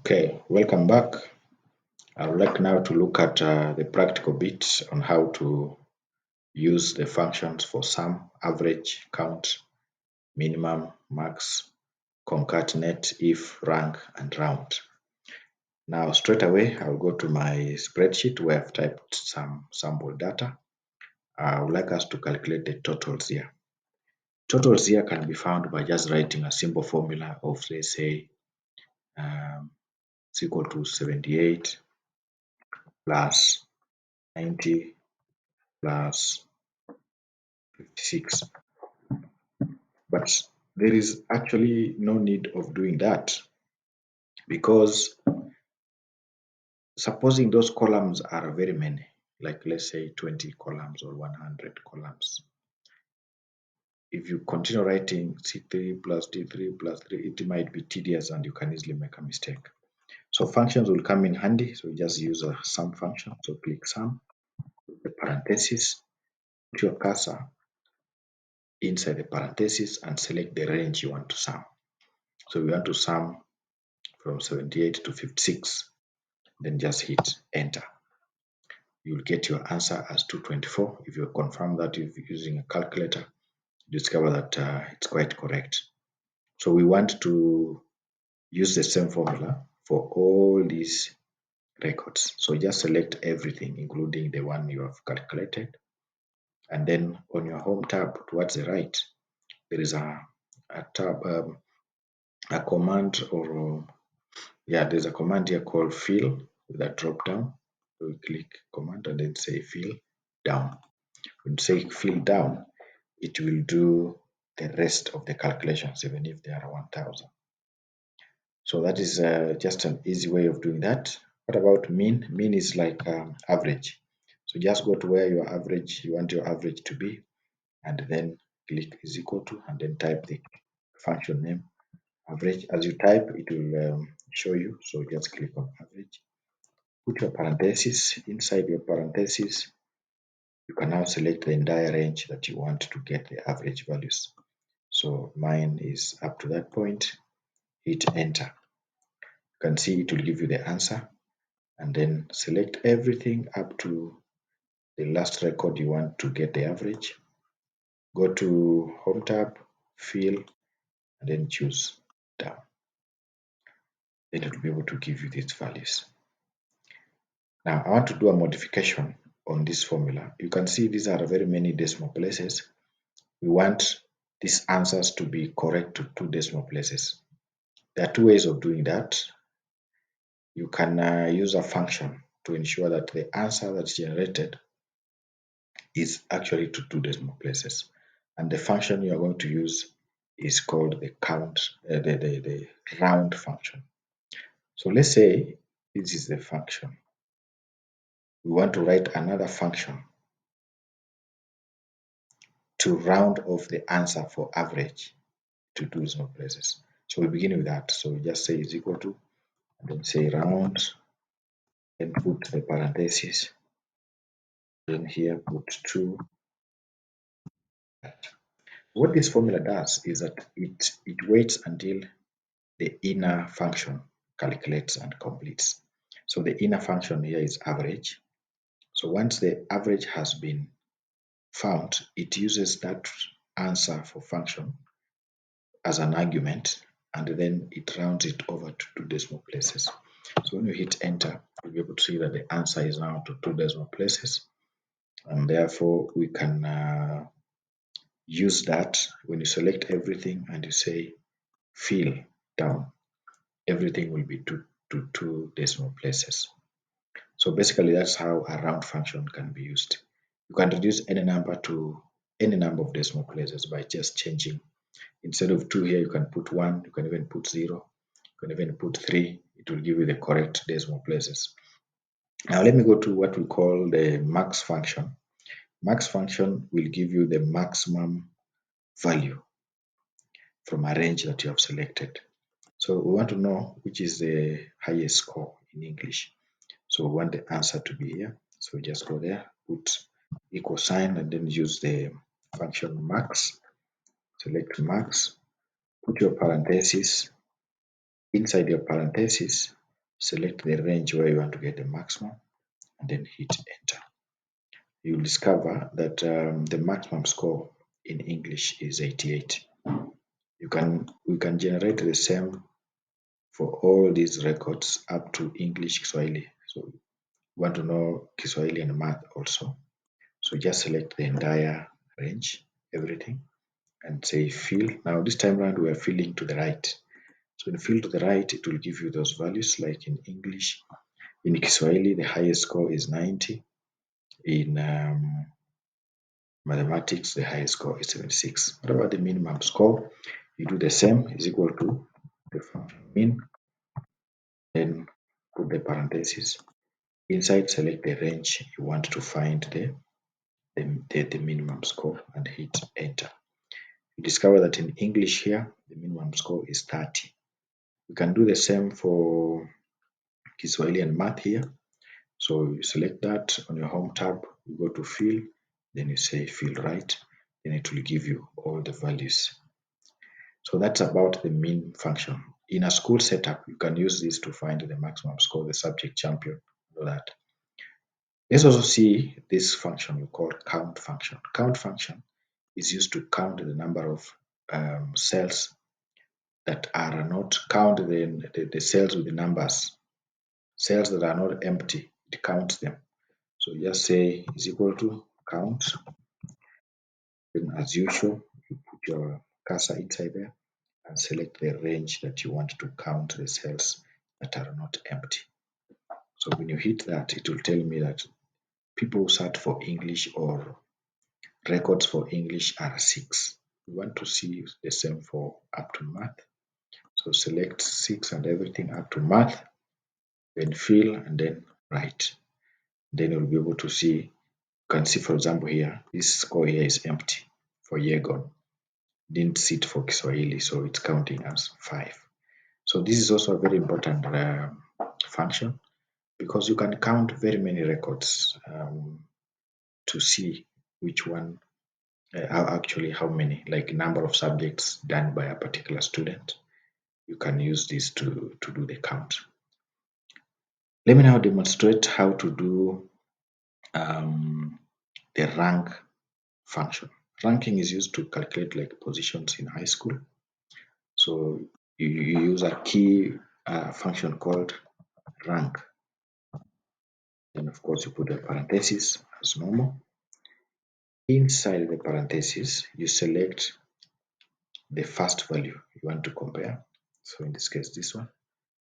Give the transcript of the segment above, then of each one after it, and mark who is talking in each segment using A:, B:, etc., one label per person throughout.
A: Okay, welcome back. I would like now to look at the practical bits on how to use the functions for sum, average, count, minimum, max, concatenate, if, rank, and round. Now, straight away, I'll go to my spreadsheet where I've typed some sample data. I would like us to calculate the totals here. Totals here can be found by just writing a simple formula of, let's say, it's equal to 78 plus 90 plus 56. But there is actually no need of doing that because supposing those columns are very many, like let's say 20 columns or 100 columns. If you continue writing C3 plus D3 plus 3, it might be tedious and you can easily make a mistake. So functions will come in handy. So just use a sum function. So click sum, the parenthesis, put your cursor inside the parenthesis and select the range you want to sum. So we want to sum from 78 to 56. Then just hit enter. You'll get your answer as 224. If you confirm that using a calculator, you discover that it's quite correct. So we want to use the same formula for all these records. So just select everything, including the one you have calculated. And then on your home tab towards the right, there is a tab, a command there's a command here called fill with a drop down. So we click command and then say fill down. When you say fill down, it will do the rest of the calculations, even if they are 1000. So that is just an easy way of doing that. What about mean? Mean is like average. So just go to where your average, you want your average to be, and then click is equal to, and then type the function name average. As you type, it will show you. So just click on average. Put your parenthesis. Inside your parenthesis, you can now select the entire range that you want to get the average values. So mine is up to that point. Hit enter. You can see it will give you the answer, and then select everything up to the last record you want to get the average. Go to home tab, fill, and then choose down. Then it will be able to give you these values. Now I want to do a modification on this formula. You can see these are very many decimal places. We want these answers to be correct to 2 decimal places. There are 2 ways of doing that. You can use a function to ensure that the answer that's generated is actually to 2 decimal places. And the function you are going to use is called the the round function. So let's say this is the function. We want to write another function to round off the answer for average to 2 decimal places. So we begin with that. So we just say is equal to, and then say round, then put the parenthesis, then here put 2. What this formula does is that it waits until the inner function calculates and completes. So the inner function here is average. So once the average has been found, it uses that answer for function as an argument, and then it rounds it over to 2 decimal places. So when you hit enter, you'll be able to see that the answer is now to 2 decimal places, and therefore we can use that. When you select everything and you say fill down, everything will be to 2 decimal places. So basically that's how a round function can be used. You can reduce any number to any number of decimal places by just changing. Instead of 2 here, you can put 1, you can even put 0, you can even put 3. It will give you the correct decimal places. Now let me go to what we call the max function. Max function will give you the maximum value from a range that you have selected. So we want to know which is the highest score in English. So we want the answer to be here. So just go there, put equal sign, and then use the function max. Select max, put your parenthesis. Inside your parenthesis, select the range where you want to get the maximum, and then hit enter. You'll discover that the maximum score in English is 88. We can generate the same for all these records up to English Kiswahili. So you want to know Kiswahili and math also. So just select the entire range, everything, and say fill. Now this time around we are filling to the right. So when you fill to the right, it will give you those values like in English. In Kiswahili, the highest score is 90. In mathematics, the highest score is 76. What about the minimum score? You do the same, is equal to the function min, then put the parentheses. Inside, select the range you want to find the minimum score and hit enter. You discover that in English here, the minimum score is 30. We can do the same for Kiswahili and math here. So you select that on your home tab, you go to fill, then you say fill right, then it will give you all the values. So that's about the min function. In a school setup, you can use this to find the maximum score, the subject champion, all that. Let's also see this function we call count function. Count function is used to count the number of cells that are not count the cells with the numbers. Cells that are not empty, it counts them. So just say is equal to count. Then as usual, you put your cursor inside there and select the range that you want to count the cells that are not empty. So when you hit that, it will tell me that people who search for English or records for English are 6. We want to see the same for up to math. So select 6 and everything up to math, then fill and then write. Then you'll be able to see, you can see for example here, this score here is empty for Yegon. Didn't sit for Kiswahili, so it's counting as 5. So this is also a very important function because you can count very many records to see which one, how many, like number of subjects done by a particular student. You can use this to do the count. Let me now demonstrate how to do the rank function. Ranking is used to calculate like positions in high school. So you use a key function called rank. Then of course you put the parentheses as normal. Inside the parentheses, you select the first value you want to compare. So in this case, this one.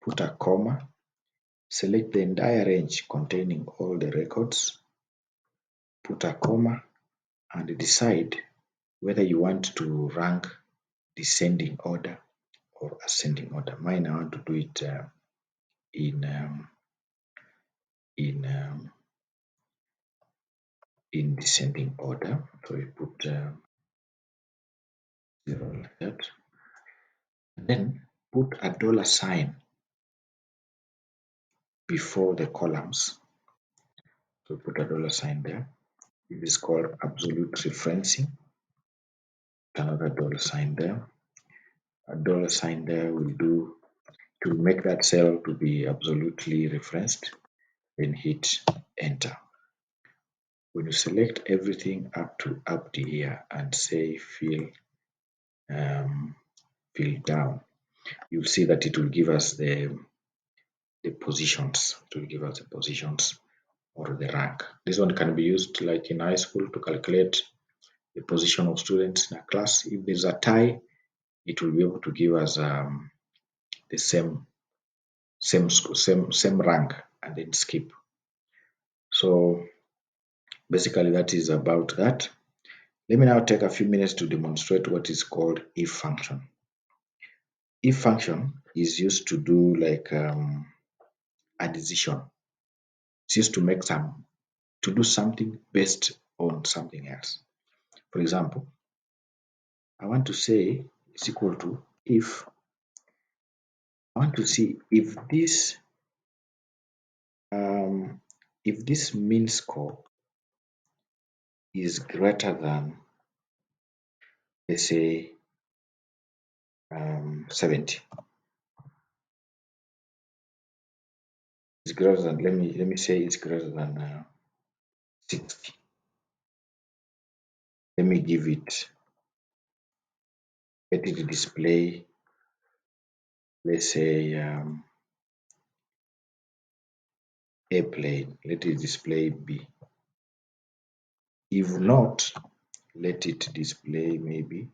A: Put a comma. Select the entire range containing all the records. Put a comma and decide whether you want to rank descending order or ascending order. Mine, I want to do it in in um, in descending order. So you put 0 like that. And then put a dollar sign before the columns. So put a dollar sign there. It is called absolute referencing. Another dollar sign there. A dollar sign there will do to make that cell to be absolutely referenced. Then hit enter. When you select everything up to here and say fill down, you'll see that it will give us the positions. It will give us the positions or the rank. This one can be used like in high school to calculate the position of students in a class. If there's a tie, it will be able to give us the same rank and then skip. So basically that is about that. Let me now take a few minutes to demonstrate what is called if function. If function is used to do like a decision. It's used to do something based on something else. For example, I want to say it's equal to if I want to see if this mean score is greater than, let's say, 70. It's greater than, let me say it's greater than 60. Let me give it, let it display, let's say A plane, let it display B. If not, let it display maybe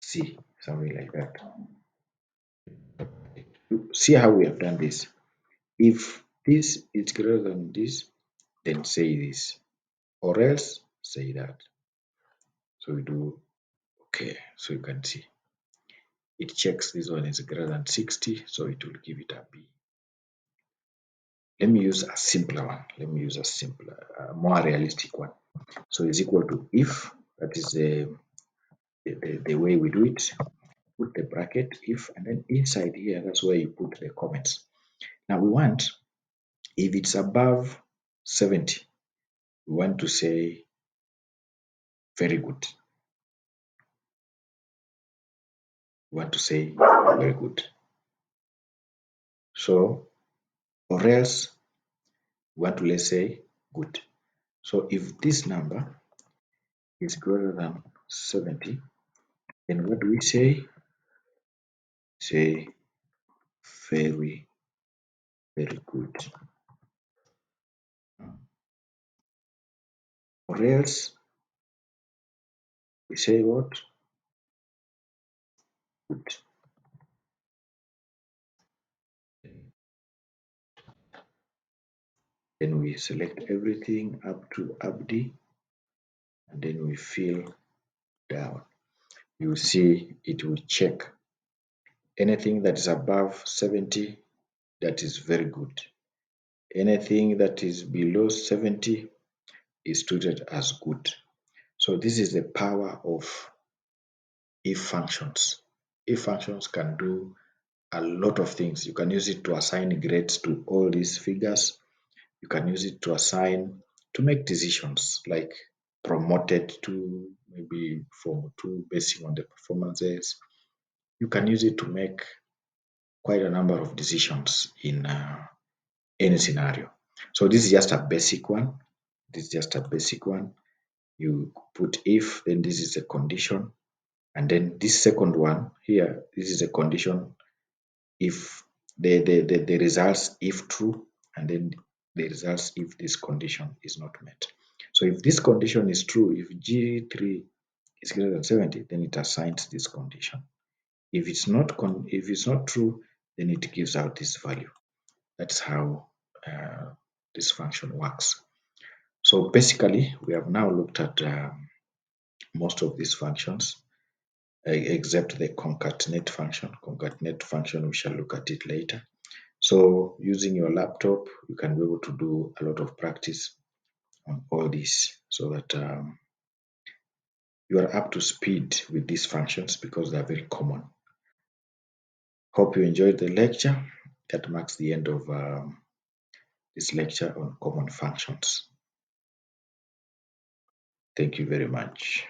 A: C, something like that. See how we have done this. If this is greater than this, then say this, or else say that. So we do okay. So you can see it checks this one is greater than 60, so it will give it a B. Let me use a simpler one. Let me use a simpler, more realistic one. So it's equal to if, that is the way we do it. Put the bracket if, and then inside here, that's where you put the comments. Now we want, if it's above 70, we want to say very good. We want to say very good. So, or else we want to, let's say, good. So if this number is greater than 70, then what do we say? Say very, very good. Or else we say what? Good. Then we select everything up to Abdi, and then we fill down. You see it will check anything that is above 70, that is very good. Anything that is below 70 is treated as good. So this is the power of if functions. If functions can do a lot of things. You can use it to assign grades to all these figures. You can use it to assign, to make decisions like promoted to maybe Form 2 based on the performances. You can use it to make quite a number of decisions in any scenario. So this is just a basic one. This is just a basic one. You put if, then this is a condition. And then this second one here, this is a condition if the results if true, and then the results if this condition is not met. So if this condition is true, if G3 is greater than 70, then it assigns this condition. If it's not true, then it gives out this value. That's how this function works. So basically, we have now looked at most of these functions, except the concatenate function. Concatenate function, we shall look at it later. So using your laptop, you can be able to do a lot of practice on all this so that you are up to speed with these functions because they are very common. Hope you enjoyed the lecture. That marks the end of this lecture on common functions. Thank you very much.